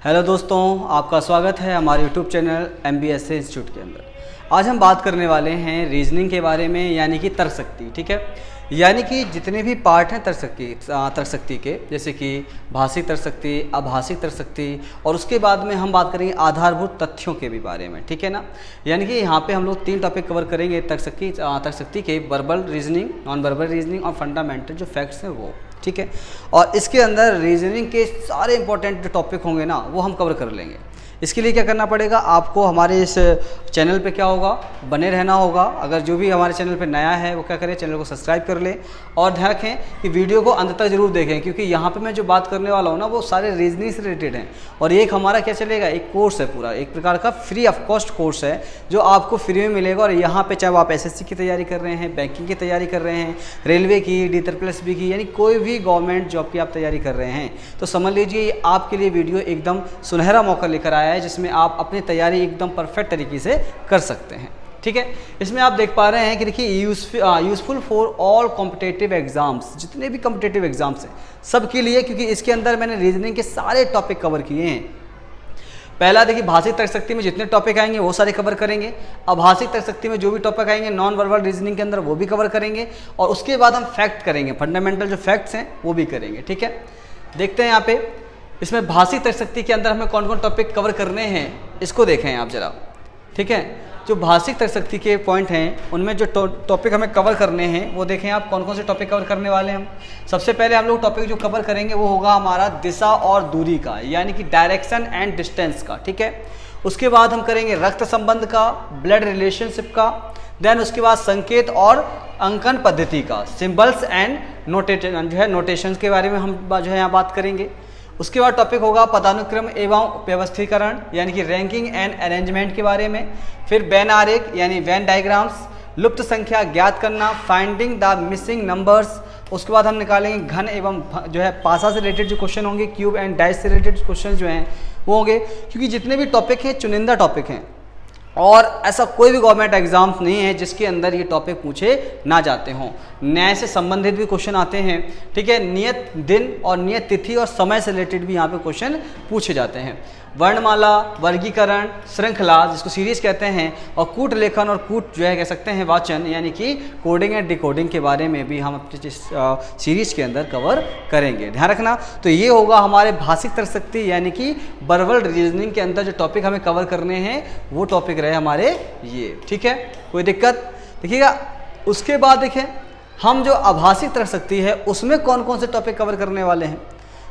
Hello दोस्तों, आपका स्वागत है हमारे यूट्यूब चैनल MBSA इंस्टीट्यूट के अंदर। आज हम बात करने वाले हैं रीजनिंग के बारे में, यानी कि तर्कशक्ति। ठीक है, यानी कि जितने भी पार्ट हैं तर्कशक्ति के, जैसे कि भाषिक तर्कशक्ति, आभाषिक तर्कशक्ति, और उसके बाद में हम बात करेंगे आधारभूत तथ्यों के भी बारे में। ठीक है ना, यानी कि यहाँ पे हम लोग 3 टॉपिक कवर करेंगे तर्कशक्ति के: verbal reasoning, non verbal reasoning और फंडामेंटल जो फैक्ट्स हैं वो। ठीक है, और इसके अंदर रीजनिंग के सारे इंपॉर्टेंट जो टॉपिक होंगे ना वो हम कवर कर लेंगे। इसके लिए क्या करना पड़ेगा, आपको हमारे इस चैनल पे क्या होगा, बने रहना होगा। अगर जो भी हमारे चैनल पे नया है वो क्या करें, चैनल को सब्सक्राइब कर ले और ध्यान रखें कि वीडियो को अंत तक जरूर देखें, क्योंकि यहाँ पे मैं जो बात करने वाला हूँ ना वो सारे रीजनिंग से रिलेटेड हैं। और एक हमारा क्या चलेगा, एक कोर्स है, पूरा एक प्रकार का फ्री ऑफ कॉस्ट कोर्स है जो आपको फ्री में मिलेगा। और यहाँ पर चाहे आप SSC की तैयारी कर रहे हैं, बैंकिंग की तैयारी कर रहे हैं, रेलवे की, D++ की, यानी कोई भी गवर्नमेंट जॉब की आप तैयारी कर रहे हैं, तो समझ लीजिए आपके लिए वीडियो एकदम सुनहरा मौका लेकर आया है, जिसमें आप अपनी तैयारी एकदम परफेक्ट तरीके से कर सकते हैं। ठीक है, इसमें आप देख पा रहे हैं कि देखिए useful for all competitive exams, जितने भी कॉम्पिटिटिव एग्जाम्स हैं सबके लिए, क्योंकि इसके अंदर मैंने रीजनिंग के सारे टॉपिक कवर किए हैं। पहला देखिए, भाषिक तर्कशक्ति में जितने टॉपिक आएंगे वो सारे कवर करेंगे। आभाषिक तर्कशक्ति में जो भी टॉपिक आएंगे नॉन वर्बल रीजनिंग के अंदर वो भी कवर करेंगे। और उसके बाद हम फैक्ट करेंगे, फंडामेंटल जो फैक्ट्स हैं वो भी करेंगे। ठीक है, देखते हैं यहाँ पे इसमें भाषिक तर्कशक्ति के अंदर हमें कौन कौन टॉपिक कवर करने हैं, इसको देखें आप जरा। ठीक है, जो भाषिक तर्कशक्ति के पॉइंट हैं उनमें जो टॉपिक हमें कवर करने हैं वो देखें आप, कौन कौन से टॉपिक कवर करने वाले हैं हम। सबसे पहले हम लोग टॉपिक जो कवर करेंगे वो होगा हमारा दिशा और दूरी का, यानी कि डायरेक्शन एंड डिस्टेंस का। ठीक है, उसके बाद हम करेंगे रक्त संबंध का, ब्लड रिलेशनशिप का, देन उसके बाद संकेत और अंकन पद्धति का, सिंबल्स एंड नोटेशन के बारे में हम जो है यहाँ बात करेंगे। उसके बाद टॉपिक होगा पदानुक्रम एवं व्यवस्थीकरण, यानी कि रैंकिंग एंड अरेंजमेंट के बारे में। फिर वेन आरेख यानी वेन डायग्राम्स, लुप्त संख्या ज्ञात करना, फाइंडिंग द मिसिंग नंबर्स। उसके बाद हम निकालेंगे घन एवं जो है पासा से रिलेटेड जो क्वेश्चन होंगे, क्यूब एंड डाइस से रिलेटेड क्वेश्चन जो हैं वो होंगे, क्योंकि जितने भी टॉपिक हैं चुनिंदा टॉपिक हैं और ऐसा कोई भी गवर्नमेंट एग्जाम्स नहीं है जिसके अंदर ये टॉपिक पूछे ना जाते हों। न्याय से संबंधित भी क्वेश्चन आते हैं। ठीक है, नियत दिन और नियत तिथि और समय से रिलेटेड भी यहाँ पे क्वेश्चन पूछे जाते हैं। वर्णमाला, वर्गीकरण, श्रृंखला जिसको सीरीज कहते हैं, और कूट लेखन और कूट जो है कह सकते हैं वाचन, यानी कि कोडिंग एंड डिकोडिंग के बारे में भी हम अपनी सीरीज के अंदर कवर करेंगे। ध्यान रखना, तो ये होगा हमारे भाषिक तर्कशक्ति यानी कि वर्बल रीजनिंग के अंदर जो टॉपिक हमें कवर करने हैं वो टॉपिक रहे हमारे ये। ठीक है, कोई दिक्कत देखिएगा। उसके बाद देखें हम जो आभाषिक तर्कशक्ति है उसमें कौन कौन से टॉपिक कवर करने वाले हैं,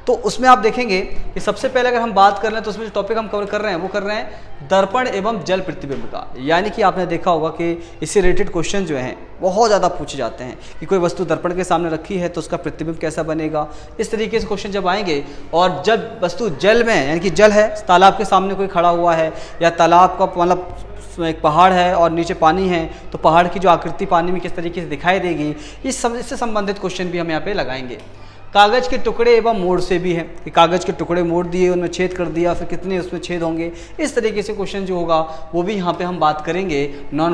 तो उसमें आप देखेंगे कि सबसे पहले अगर हम बात कर रहे हैं तो उसमें जो टॉपिक हम कवर कर रहे हैं वो कर रहे हैं दर्पण एवं जल प्रतिबिंब का। यानी कि आपने देखा होगा कि इससे रिलेटेड क्वेश्चन जो हैं बहुत ज़्यादा पूछे जाते हैं कि कोई वस्तु दर्पण के सामने रखी है तो उसका प्रतिबिंब कैसा बनेगा। इस तरीके से क्वेश्चन जब आएंगे, और जब वस्तु जल में, यानी कि जल है, तालाब के सामने कोई खड़ा हुआ है, या तालाब का मतलब एक पहाड़ है और नीचे पानी है, तो पहाड़ की जो आकृति पानी में किस तरीके से दिखाई देगी, इससे संबंधित क्वेश्चन भी हम यहाँ पे लगाएंगे। कागज़ के टुकड़े एवं मोड़ से भी है कि कागज़ के टुकड़े मोड़ दिए, उनमें छेद कर दिया, फिर कितने उसमें छेद होंगे, इस तरीके से क्वेश्चन जो होगा वो भी यहाँ पे हम बात करेंगे नॉन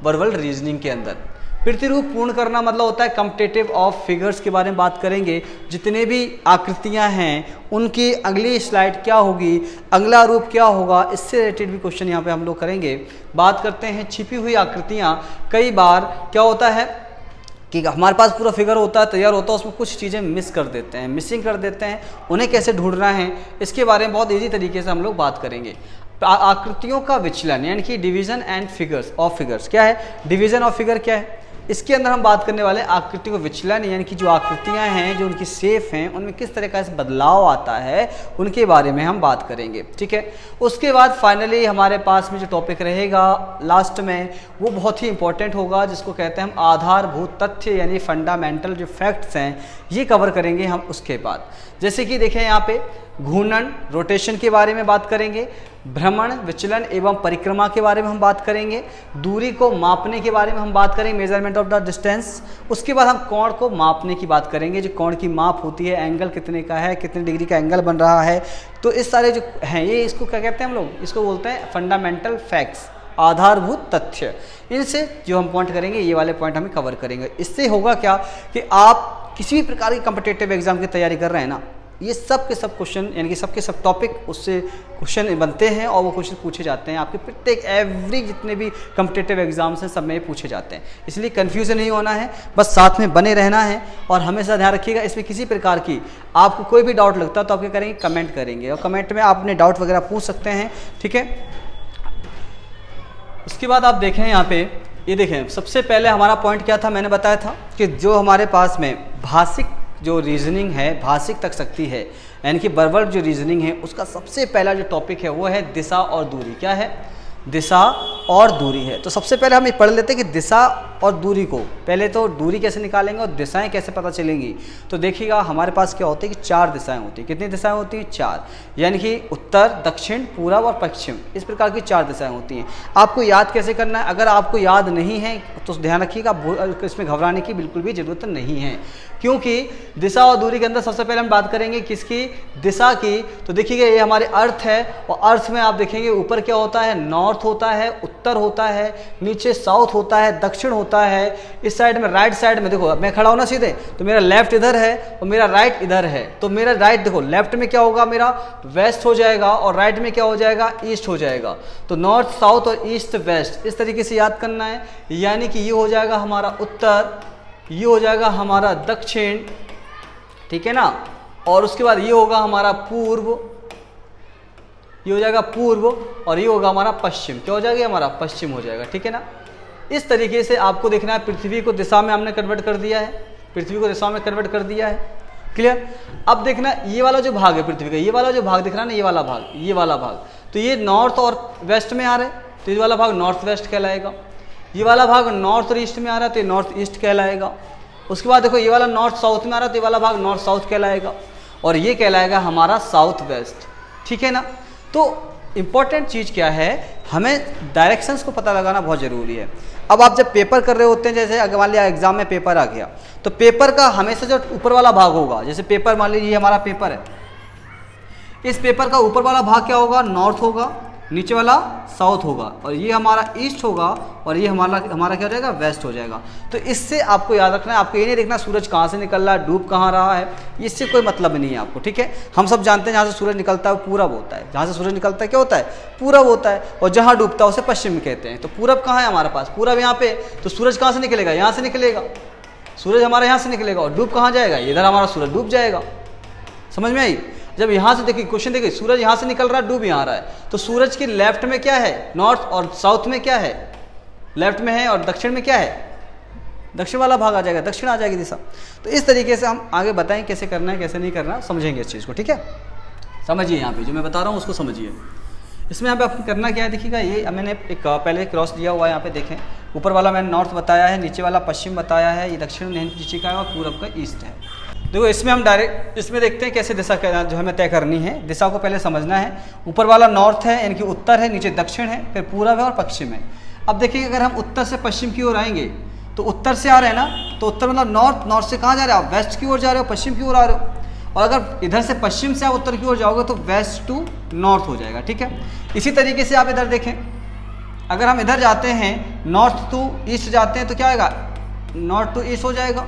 वर्बल रीजनिंग के अंदर। प्रतिरूप पूर्ण करना मतलब होता है कम्पिटिटिव ऑफ फिगर्स के बारे में बात करेंगे। जितने भी आकृतियां हैं उनकी अगली स्लाइड क्या होगी, अगला रूप क्या होगा, इससे रिलेटेड भी क्वेश्चन यहाँ पे हम लोग करेंगे। बात करते हैं छिपी हुई आकृतियां। कई बार क्या होता है कि हमारे पास पूरा फिगर होता है, तैयार होता है, उसमें कुछ चीज़ें मिसिंग कर देते हैं, उन्हें कैसे ढूंढना है इसके बारे में बहुत ईजी तरीके से हम लोग बात करेंगे। आकृतियों का विचलन यानी कि division and figures of figures क्या है, डिवीजन ऑफ फिगर क्या है, इसके अंदर हम बात करने वाले आकृति को विचलन, यानी कि जो आकृतियां हैं, जो उनकी शेप हैं, उनमें किस तरह का बदलाव आता है उनके बारे में हम बात करेंगे। ठीक है, उसके बाद फाइनली हमारे पास में जो टॉपिक रहेगा लास्ट में वो बहुत ही इंपॉर्टेंट होगा, जिसको कहते हैं हम आधारभूत तथ्य, यानी फंडामेंटल जो फैक्ट्स हैं ये कवर करेंगे हम। उसके बाद जैसे कि देखें यहाँ पे घूर्णन, रोटेशन के बारे में बात करेंगे, भ्रमण, विचलन एवं परिक्रमा के बारे में हम बात करेंगे, दूरी को मापने के बारे में हम बात करेंगे, मेजरमेंट ऑफ द डिस्टेंस। उसके बाद हम कोण को मापने की बात करेंगे, जो कोण की माप होती है, एंगल कितने का है, कितने डिग्री का एंगल बन रहा है। तो इस सारे जो हैं ये इसको क्या कहते हैं हम लोग, इसको बोलते हैं फंडामेंटल फैक्ट्स, आधारभूत तथ्य। इनसे जो हम पॉइंट करेंगे ये वाले पॉइंट हमें कवर करेंगे। इससे होगा क्या कि आप किसी भी प्रकार की कॉम्पिटिटिव एग्जाम की तैयारी कर रहे हैं ना, ये सब के सब क्वेश्चन यानी कि सब के सब टॉपिक उससे क्वेश्चन बनते हैं और वो क्वेश्चन पूछे जाते हैं आपके प्रत्येक एवरी जितने भी कम्पिटिटिव एग्जाम्स हैं सब में पूछे जाते हैं। इसलिए कन्फ्यूज़न नहीं होना है, बस साथ में बने रहना है और हमेशा ध्यान रखिएगा इसमें किसी प्रकार की आपको कोई भी डाउट लगता है तो आप क्या करेंगे, कमेंट करेंगे और कमेंट में आप अपने डाउट वगैरह पूछ सकते हैं, ठीक है। उसके बाद आप देखें यहाँ पे, ये देखें सबसे पहले हमारा पॉइंट क्या था, मैंने बताया था कि जो हमारे पास में भाषिक जो रीजनिंग है, भाषिक तक शक्ति है यानी कि वर्बल जो रीजनिंग है, उसका सबसे पहला जो टॉपिक है वो है दिशा और दूरी। क्या है? दिशा और दूरी है। तो सबसे पहले हम ये पढ़ लेते हैं कि दिशा और दूरी को, पहले तो दूरी कैसे निकालेंगे और दिशाएं कैसे पता चलेंगी। तो देखिएगा हमारे पास क्या होता है कि 4 दिशाएं होती हैं। कितनी दिशाएं होती हैं? 4, यानी कि उत्तर, दक्षिण, पूरब और पश्चिम, इस प्रकार की 4 दिशाएं होती हैं। आपको याद कैसे करना है? अगर आपको याद नहीं है तो ध्यान रखिएगा, इसमें घबराने की बिल्कुल भी ज़रूरत नहीं है, क्योंकि दिशा और दूरी के अंदर सबसे पहले हम बात करेंगे किसकी? दिशा की। तो देखिएगा ये हमारे अर्थ है और अर्थ में आप देखेंगे ऊपर क्या होता है? नॉर्थ होता है, उत्तर होता है, नीचे साउथ होता है, दक्षिण होता है, इस साइड में राइट साइड में देखो मैं खड़ा हूं ना सीधे, तो मेरा लेफ्ट इधर है और मेरा राइट इधर है। तो मेरा राइट देखो, लेफ्ट में क्या होगा? मेरा वेस्ट हो जाएगा और राइट में क्या हो जाएगा? ईस्ट हो जाएगा। तो नॉर्थ, साउथ और ईस्ट, वेस्ट, इस तरीके से याद करना है। यानी कि ये हो जाएगा हमारा उत्तर, ये हो जाएगा हमारा दक्षिण, ठीक है ना, और उसके बाद ये होगा हमारा पूर्व, ये हो जाएगा पूर्व, और ये होगा हमारा पश्चिम। क्या हो जाएगा? हमारा पश्चिम हो जाएगा, ठीक है ना। इस तरीके से आपको देखना है। पृथ्वी को दिशा में हमने कन्वर्ट कर दिया है, पृथ्वी को दिशा में कन्वर्ट कर दिया है, क्लियर। अब देखना ये वाला जो भाग है पृथ्वी का, ये वाला जो भाग दिख रहा है ना, ये वाला भाग, ये वाला भाग, तो ये नॉर्थ और वेस्ट में आ रहा है, तो ये वाला भाग नॉर्थ वेस्ट कहलाएगा। ये वाला भाग नॉर्थ और ईस्ट में आ रहा है तो ये नॉर्थ ईस्ट कहलाएगा। उसके बाद देखो ये वाला नॉर्थ साउथ में आ रहा है तो ये वाला भाग नॉर्थ साउथ कहलाएगा, और ये कहलाएगा हमारा साउथ वेस्ट, ठीक है ना। तो इम्पॉर्टेंट चीज़ क्या है, हमें डायरेक्शंस को पता लगाना बहुत ज़रूरी है। अब आप जब पेपर कर रहे होते हैं, जैसे अगर मान लिया एग्जाम में पेपर आ गया, तो पेपर का हमेशा जो ऊपर वाला भाग होगा, जैसे पेपर मान लीजिए हमारा पेपर है, इस पेपर का ऊपर वाला भाग क्या होगा? नॉर्थ होगा, नीचे वाला साउथ होगा, और ये हमारा ईस्ट होगा, और ये हमारा क्या हो जाएगा? वेस्ट हो जाएगा। तो इससे आपको याद रखना है, आपको ये नहीं देखना सूरज कहाँ से निकल रहा है, डूब कहाँ रहा है, इससे कोई मतलब नहीं है आपको, ठीक है। हम सब जानते हैं जहाँ से सूरज निकलता है वो पूरब होता है, जहाँ से सूरज निकलता है क्या होता है? पूरब होता है, और जहाँ डूबता है उसे पश्चिम कहते हैं। तो पूरब कहाँ है हमारे पास? पूरब यहाँ पे। तो सूरज कहाँ से निकलेगा? यहाँ से निकलेगा, सूरज हमारा यहाँ से निकलेगा, और डूब कहाँ जाएगा? इधर हमारा सूरज डूब जाएगा। समझ में आई? जब यहाँ से देखिए क्वेश्चन, देखिए सूरज यहाँ से निकल रहा है, डूब यहाँ रहा है, तो सूरज के लेफ्ट में क्या है? नॉर्थ, और साउथ में क्या है? लेफ्ट में है, और दक्षिण में क्या है? दक्षिण वाला भाग आ जाएगा, दक्षिण आ जाएगी दिशा। तो इस तरीके से हम आगे बताएं कैसे करना है कैसे नहीं करना, समझेंगे इस चीज़ को, ठीक है। समझिए यहाँ पे जो मैं बता रहा हूँ उसको समझिए। इसमें यहाँ पे आपको करना क्या है, देखिएगा ये मैंने एक पहले क्रॉस दिया हुआ है, यहाँ पे देखें ऊपर वाला मैंने नॉर्थ बताया है, नीचे वाला पश्चिम बताया है, ये दक्षिण नीचे का है और पूरब का ईस्ट है। देखो इसमें हम डायरेक्ट इसमें देखते हैं कैसे दिशा जो हमें तय करनी है। दिशा को पहले समझना है। ऊपर वाला नॉर्थ है यानी कि उत्तर है, नीचे दक्षिण है, फिर पूरब है और पश्चिम है। अब देखिए अगर हम उत्तर से पश्चिम की ओर आएंगे तो उत्तर से आ रहे हैं ना, तो उत्तर मतलब नॉर्थ, नॉर्थ से कहाँ जा रहे हो आप? वेस्ट की ओर जा रहे हो, पश्चिम की ओर आ रहे हो। और अगर इधर से पश्चिम से आप उत्तर की ओर जाओगे तो वेस्ट टू नॉर्थ हो जाएगा, ठीक है। इसी तरीके से आप इधर देखें, अगर हम इधर जाते हैं नॉर्थ टू ईस्ट जाते हैं तो क्या आएगा? नॉर्थ टू ईस्ट हो जाएगा।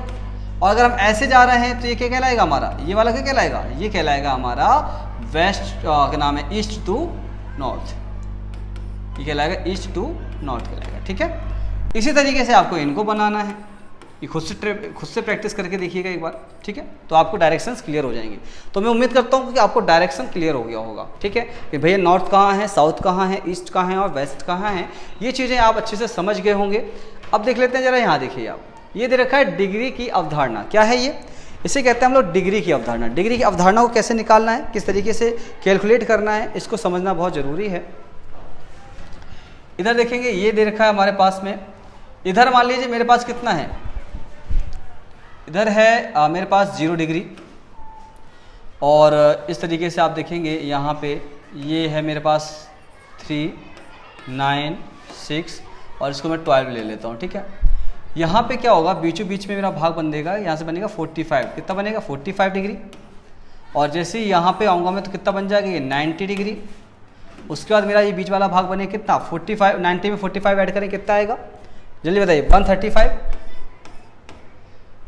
और अगर हम ऐसे जा रहे हैं तो ये क्या कहलाएगा हमारा? ये वाला क्या कहलाएगा? ये कहलाएगा हमारा वेस्ट, क्या नाम है? ईस्ट टू नॉर्थ, ये कहलाएगा ईस्ट टू नॉर्थ कहलाएगा, ठीक है। इसी तरीके से आपको इनको बनाना है, ये खुद से प्रैक्टिस करके देखिएगा एक बार, ठीक है। तो आपको डायरेक्शंस क्लियर हो जाएंगे। तो मैं उम्मीद करता हूँ कि आपको डायरेक्शन क्लियर हो गया होगा, ठीक है, कि भैया नॉर्थ कहाँ है, साउथ कहाँ है, ईस्ट कहाँ है और वेस्ट कहाँ है। ये चीज़ें आप अच्छे से समझ गए होंगे। अब देख लेते हैं जरा, यहाँ देखिए आप, ये दे रखा है डिग्री की अवधारणा। क्या है ये? इसे कहते हैं हम लोग डिग्री की अवधारणा। डिग्री की अवधारणा को कैसे निकालना है, किस तरीके से कैलकुलेट करना है, इसको समझना बहुत ज़रूरी है। इधर देखेंगे ये दे रखा है हमारे पास में, इधर मान लीजिए मेरे पास कितना है, इधर है मेरे पास 0 डिग्री, और इस तरीके से आप देखेंगे यहाँ पे ये है मेरे पास 3, 9, 6 और इसको मैं 12 ले लेता हूँ, ठीक है। यहाँ पे क्या होगा, बीचों बीच में मेरा भाग बन देगा, यहाँ से बनेगा 45, कितना बनेगा 45 डिग्री। और जैसे ही यहाँ पे आऊँगा मैं तो कितना बन जाएगा, ये 90 डिग्री। उसके बाद मेरा ये बीच वाला भाग बने कितना 45, 90 में 45 ऐड करें कितना आएगा, जल्दी बताइए, 135।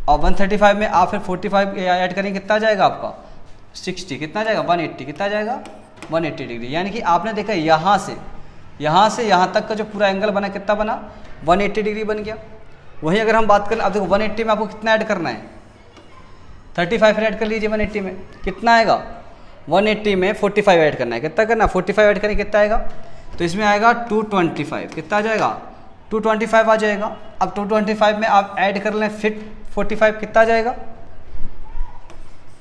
और 135 में आप फिर 45 ऐड करें कितना आ जाएगा आपका 60 कितना आ जाएगा 180, कितना आ जाएगा 180 डिग्री। यानी कि आपने देखा यहाँ से यहाँ तक का जो पूरा एंगल बना कितना बना 180 डिग्री बन गया। वहीं अगर हम बात करें, अब देखो 180 में आपको कितना ऐड करना है 35 ऐड कर लीजिए 180 में, कितना आएगा 180 में 45 ऐड करना है, कितना करना 45 ऐड करें कितना आएगा, तो इसमें आएगा 225, कितना आ जाएगा 225 आ जाएगा। अब 225 में आप ऐड कर लें फिर 45 कितना आ जाएगा,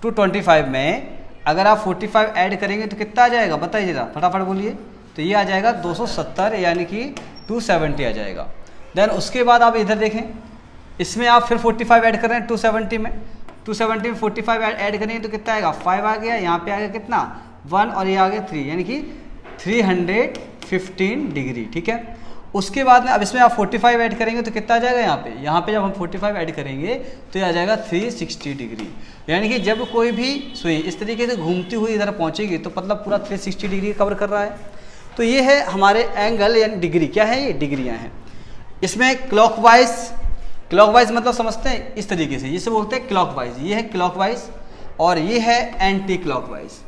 225 में अगर आप 45 ऐड करेंगे तो कितना आ जाएगा बताइए जरा फटाफट बोलिए, तो ये आ जाएगा 270 यानी कि 270 आ जाएगा। देन उसके बाद आप इधर देखें, इसमें आप फिर 45 ऐड कर रहे हैं 270 में 45 ऐड करेंगे तो कितना आएगा 5 आ गया, यहाँ पे आ गया कितना 1 और ये आ गया 3 यानी कि 315 डिग्री। ठीक है, उसके बाद में अब इसमें आप 45 ऐड करेंगे तो कितना आ जाएगा, यहाँ पे जब हम 45 ऐड करेंगे तो ये आ जाएगा 360 डिग्री। यानी कि जब कोई भी सुई इस तरीके से घूमती हुई इधर पहुँचेगी तो मतलब पूरा 360 डिग्री कवर कर रहा है। तो ये है हमारे एंगल यानी डिग्री, क्या है ये डिग्रियाँ हैं। इसमें क्लॉकवाइज मतलब समझते हैं इस तरीके से, जिसे बोलते हैं क्लॉकवाइज, ये है क्लॉकवाइज और ये है एंटी क्लॉकवाइज।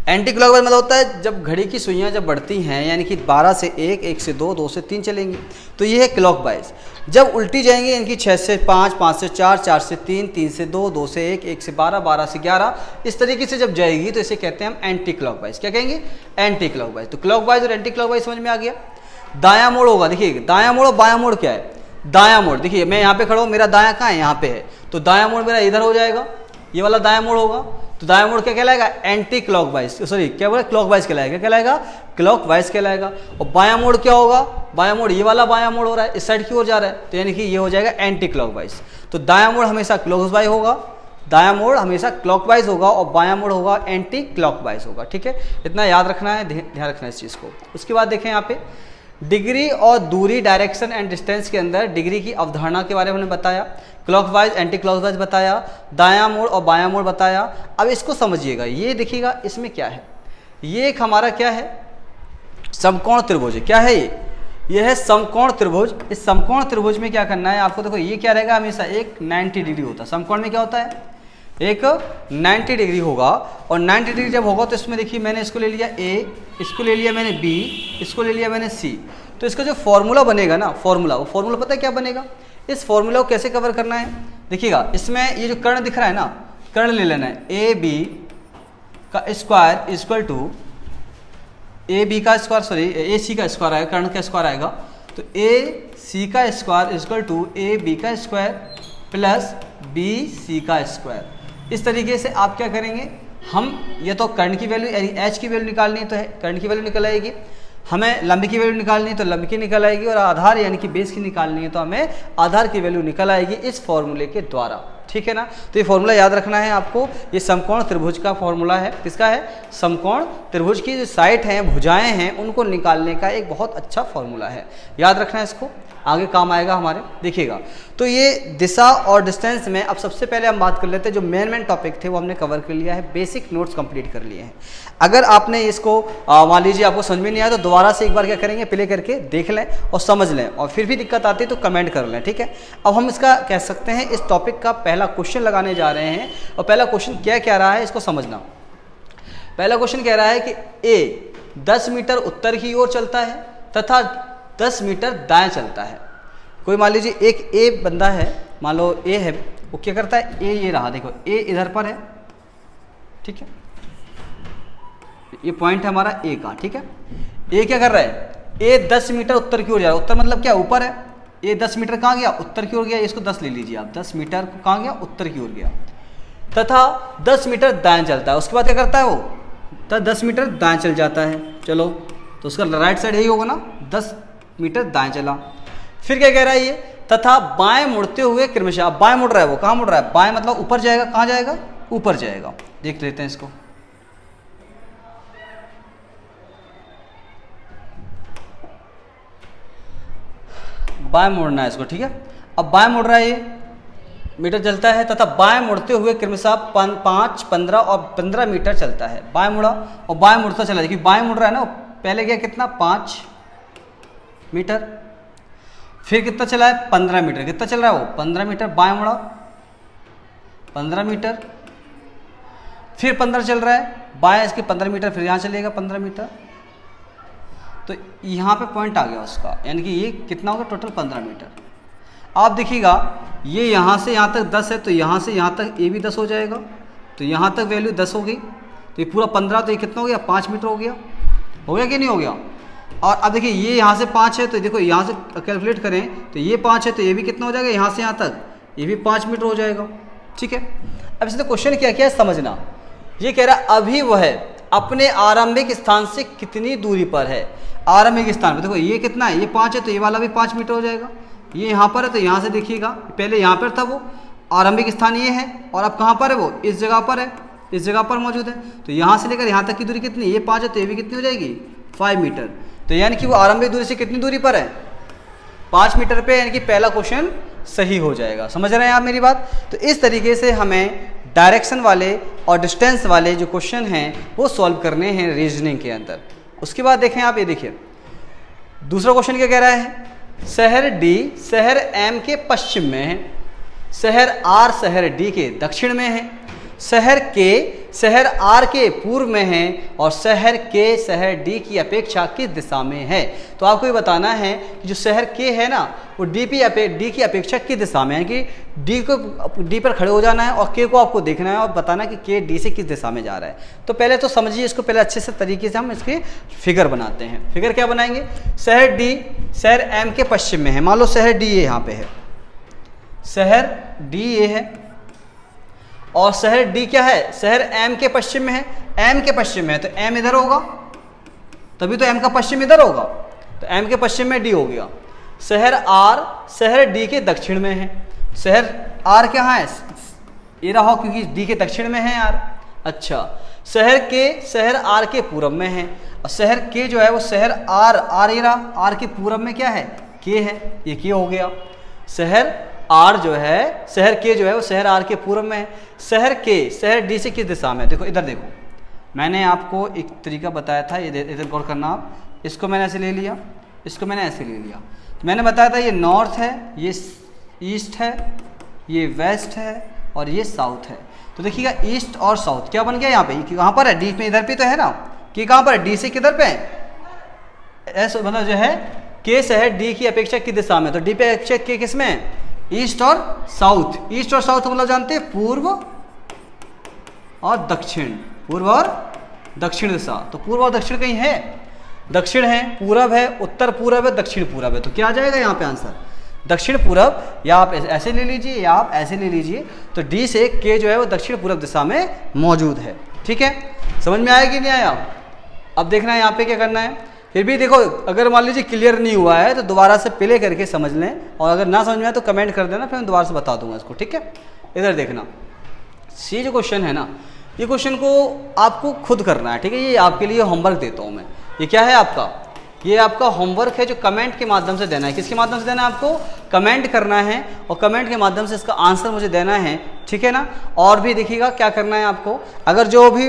एंटी क्लॉकवाइज मतलब होता है जब घड़ी की सुइयां जब बढ़ती हैं यानी कि 12 से 1, 1 से 2, 2 से 3 चलेंगी तो ये है क्लॉकवाइज। जब उल्टी जाएंगी यानी कि 6 से 5, 5 से 4, 4 से 3, 3 से 2, 2 से 1, 1 से 12, 12 से 11 इस तरीके से जब जाएगी तो इसे कहते हैं हम एंटी क्लॉकवाइज। क्या कहेंगे एंटी क्लॉकवाइज। तो क्लॉकवाइज और एंटी क्लॉकवाइज समझ में आ गया। दायां मोड़ होगा, देखिए दायां मोड़ और बायां मोड़ क्या है। दायां मोड़ देखिए मैं यहाँ पे खड़ा हूँ, मेरा दायां कहाँ है यहाँ पे है, तो दायां मोड़ मेरा इधर हो जाएगा, ये वाला दायां मोड़ होगा। तो दायां मोड़ क्या कहलाएगा एंटी क्लॉकवाइज, सॉरी क्या बोले क्लॉकवाइज कहलाएगा, क्या कहलाएगा क्लॉकवाइज कहलाएगा। और बायां मोड़ क्या होगा, बायां मोड़ ये वाला बायां मोड़ हो रहा है, इस साइड की ओर जा रहा है तो यानी कि ये हो जाएगा एंटी क्लॉकवाइज। तो दायां मोड़ हमेशा क्लॉकवाइज होगा, दायां मोड़ हमेशा क्लॉकवाइज होगा और बायां मोड़ होगा एंटी क्लॉकवाइज होगा। ठीक है, इतना याद रखना है, ध्यान रखना है इस चीज़ को। उसके बाद देखें यहाँ पे डिग्री और दूरी डायरेक्शन एंड डिस्टेंस के अंदर डिग्री की अवधारणा के बारे में हमने बताया, क्लॉकवाइज एंटी क्लॉकवाइज बताया, दायां मोड़ और बायां मोड़ बताया। अब इसको समझिएगा, ये देखिएगा इसमें क्या है, ये एक हमारा क्या है समकोण त्रिभुज है। क्या है ये है समकोण त्रिभुज। इस समकोण त्रिभुज में क्या करना है आपको, देखो ये क्या रहेगा हमेशा एक 90 डिग्री होता है। समकोण में क्या होता है एक 90 डिग्री होगा और 90 डिग्री जब होगा तो इसमें देखिए मैंने इसको ले लिया A, इसको ले लिया मैंने B, इसको ले लिया मैंने C। तो इसका जो फॉर्मूला बनेगा ना, वो फॉर्मूला पता है क्या बनेगा। इस फॉर्मूला को कैसे कवर करना है देखिएगा, इसमें ये जो कर्ण दिख रहा है ना, कर्ण ले लेना है AB का स्क्वायर इक्वल टू AB का स्क्वायर, सॉरी AC का स्क्वायर आएगा, कर्ण का स्क्वायर आएगा। तो AC का स्क्वायर इक्वल टू AB का स्क्वायर प्लस BC का स्क्वायर। इस तरीके से आप क्या करेंगे, हम ये तो कर्ण की वैल्यू यानी h की वैल्यू निकालनी है तो है कर्ण की वैल्यू निकल आएगी, हमें लंबी की वैल्यू निकालनी है तो लंबी की निकल आएगी, और आधार यानी कि बेस की निकालनी है तो हमें आधार की वैल्यू निकल आएगी इस फॉर्मूले के द्वारा। ठीक है ना, तो ये फॉर्मूला याद रखना है आपको। ये समकोण त्रिभुज का फॉर्मूला है, किसका है समकोण त्रिभुज की जो साइड हैं भुजाएं हैं उनको निकालने का एक बहुत अच्छा फॉर्मूला है, याद रखना है इसको, आगे काम आएगा हमारे। देखिएगा तो ये दिशा और डिस्टेंस में अब सबसे पहले हम बात कर लेते हैं, जो मेन टॉपिक थे वो हमने कवर कर लिया है, बेसिक नोट्स कंप्लीट कर लिए हैं। अगर आपने इसको मान लीजिए आपको समझ में नहीं आया तो दोबारा से एक बार क्या करेंगे प्ले करके देख लें और समझ लें, और फिर भी दिक्कत आती है तो कमेंट कर लें। ठीक है, अब हम इसका कह सकते हैं इस टॉपिक का पहला क्वेश्चन लगाने जा रहे हैं, और पहला क्वेश्चन क्या कह रहा है इसको समझना। पहला क्वेश्चन कह रहा है कि A 10 मीटर उत्तर की ओर चलता है तथा 10 मीटर दाएं चलता है। कोई मान लीजिए एक A बंदा है, मान लो A है, वो क्या करता है A ये रहा, देखो A इधर पर है, ठीक है, ये पॉइंट है हमारा A का। ठीक है, A क्या कर रहा है, A 10 मीटर उत्तर की ओर जा रहा है, उत्तर मतलब क्या ऊपर है, A 10 मीटर कहाँ गया उत्तर की ओर गया, इसको 10 ले लीजिए आप, 10 मीटर को कहाँ गया उत्तर की ओर गया, तथा 10 मीटर दाएं चलता है। उसके बाद क्या करता है वो, तो 10 मीटर दाएं चल जाता है। चलो तो उसका राइट साइड यही होगा ना, 10 मीटर दाएं चला। फिर क्या कह रहा है ये, तथा बाएं मुड़ते हुए क्रमशः, बाएं मुड़ रहा है, वो कहाँ मुड़ रहा है, बाएं मतलब ऊपर जाएगा, कहाँ जाएगा ऊपर जाएगा। देख लेते हैं इसको, बाएं मुड़ना है इसको। ठीक है, अब बाएं मुड़ रहा है, ये मीटर चलता है, तथा बाएं मुड़ते हुए क्रमशः 5, 15 और 15 मीटर चलता है। बाएं मुड़ा और बाएं मुड़ता चला, देखिए बाएं मुड़ रहा है ना, पहले गया कितना 5 मीटर, फिर कितना चला है 15 मीटर, कितना चल रहा है वो 15 मीटर, बाएं मुड़ा 15 मीटर, फिर 15 चल रहा है, बाएं इसके 15 मीटर, फिर यहाँ चलेगा 15 मीटर, तो यहाँ पे पॉइंट आ गया उसका, यानी कि ये कितना होगा टोटल 15 मीटर। आप देखिएगा ये यहाँ से यहाँ तक 10 है, तो यहाँ से यहाँ तक ये भी 10 हो जाएगा, तो यहाँ तक वैल्यू 10 हो गई, तो ये पूरा 15, तो ये कितना हो गया 5 मीटर हो गया कि नहीं हो गया। और अब देखिए ये यहाँ से 5 है, तो देखो यहाँ से कैलकुलेट करें तो ये 5 है, तो ये भी कितना हो जाएगा यहाँ से यहाँ तक, ये भी 5 मीटर हो जाएगा। ठीक है, अब इसने क्वेश्चन क्या है समझना, ये कह रहा अभी वह अपने आरंभिक स्थान से कितनी दूरी पर है। आरंभिक स्थान पर देखो ये कितना है, ये 5 है, तो ये वाला भी 5 मीटर हो जाएगा। ये यहाँ पर है, तो यहाँ से देखिएगा पहले यहाँ पर था वो आरंभिक स्थान ये है, और अब कहाँ पर है वो, इस जगह पर है, इस जगह पर मौजूद है। तो यहाँ से लेकर यहाँ तक की दूरी कितनी, ये 5 है, तो ये भी कितनी हो जाएगी 5 मीटर। तो यानी कि वो आरंभिक दूरी से कितनी दूरी पर है 5 मीटर पे, यानी कि पहला क्वेश्चन सही हो जाएगा। समझ रहे हैं आप मेरी बात। तो इस तरीके से हमें डायरेक्शन वाले और डिस्टेंस वाले जो क्वेश्चन हैं वो सॉल्व करने हैं रीजनिंग के अंदर। उसके बाद देखें आप, ये देखिए दूसरा क्वेश्चन क्या कह रहा है, शहर डी शहर एम के पश्चिम में है, शहर आर शहर डी के दक्षिण में है, शहर के शहर आर के पूर्व में है, और शहर के शहर डी की अपेक्षा किस दिशा में है। तो आपको ये बताना है कि जो शहर के है ना वो डी की अपेक्षा किस दिशा में है, कि डी पर खड़े हो जाना है और के को आपको देखना है और बताना कि के डी से किस दिशा में जा रहा है। तो पहले तो समझिए इसको, पहले अच्छे से तरीके से हम इसके फिगर बनाते हैं। फिगर क्या बनाएंगे, शहर डी शहर एम के पश्चिम में है, मान लो शहर डी ये यहाँ पे है, शहर डी ये है, और शहर डी क्या है, शहर एम के पश्चिम में है, एम के पश्चिम में है, तो एम इधर होगा, तभी तो एम का पश्चिम इधर होगा, तो एम के पश्चिम में डी हो गया। शहर आर शहर डी के दक्षिण में है, शहर आर कहाँ है, ये रहा क्योंकि डी के दक्षिण में है यार। अच्छा, शहर के शहर आर के पूर्व में है, और शहर के जो है वो शहर आर ये रहा, आर के पूर्व में क्या है के है, ये के हो गया। शहर आर जो है शहर के जो है वो शहर आर के पूर्व में है, शहर के शहर डी से किस दिशा में, देखो इधर देखो, मैंने आपको एक तरीका बताया था, ये इधर गौर करना आप, इसको मैंने ऐसे ले लिया, इसको मैंने ऐसे ले लिया, तो मैंने बताया था ये नॉर्थ है, ये ईस्ट है, ये वेस्ट है, और ये साउथ है। तो देखिएगा ईस्ट और साउथ क्या बन गया यहाँ पे, कहाँ पर है डी में, इधर पे तो है ना, कि कहाँ पर है डी से किधर पे है, ऐसे मतलब जो है के शहर डी की अपेक्षा किस दिशा में, तो डी पे अपेक्षा के किस में है, ईस्ट और साउथ। ईस्ट और साउथ मतलब जानते हैं पूर्व और दक्षिण, पूर्व और दक्षिण दिशा। तो पूर्व और दक्षिण कहीं है, दक्षिण है, पूरब है, उत्तर पूरब है, दक्षिण पूरब है, तो क्या आ जाएगा यहाँ पे आंसर दक्षिण पूरब, या आप ऐसे ले लीजिए या आप ऐसे ले लीजिए। तो डी से के जो है वो दक्षिण पूरब दिशा में मौजूद है। ठीक है, समझ में आया कि नहीं आया। अब देखना है यहाँ पे क्या करना है। फिर भी देखो अगर मान लीजिए क्लियर नहीं हुआ है तो दोबारा से प्ले करके समझ लें, और अगर ना समझ में आए तो कमेंट कर देना, फिर मैं दोबारा से बता दूंगा इसको। ठीक है, इधर देखना, ये जो क्वेश्चन है ना, ये क्वेश्चन को आपको खुद करना है। ठीक है, ये आपके लिए होमवर्क देता हूँ मैं। ये क्या है आपका, ये आपका होमवर्क है जो कमेंट के माध्यम से देना है। किसके माध्यम से देना है आपको, कमेंट करना है, और कमेंट के माध्यम से इसका आंसर मुझे देना है। ठीक है ना। और भी देखिएगा क्या करना है आपको, अगर जो भी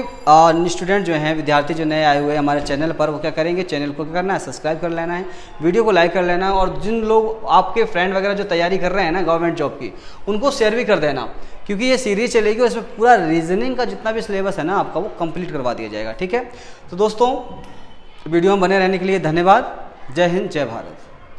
स्टूडेंट जो हैं, विद्यार्थी जो नए आए हुए हैं हमारे चैनल पर, वो क्या करेंगे, चैनल को क्या करना है, सब्सक्राइब कर लेना है, वीडियो को लाइक कर लेना है, और जिन लोग आपके फ्रेंड वगैरह जो तैयारी कर रहे हैं ना गवर्नमेंट जॉब की, उनको शेयर भी कर देना, क्योंकि ये सीरीज चलेगी, उसमें पूरा रीजनिंग का जितना भी सिलेबस है ना आपका वो कंप्लीट करवा दिया जाएगा। ठीक है, तो दोस्तों वीडियो में बने रहने के लिए धन्यवाद। जय हिंद, जय भारत।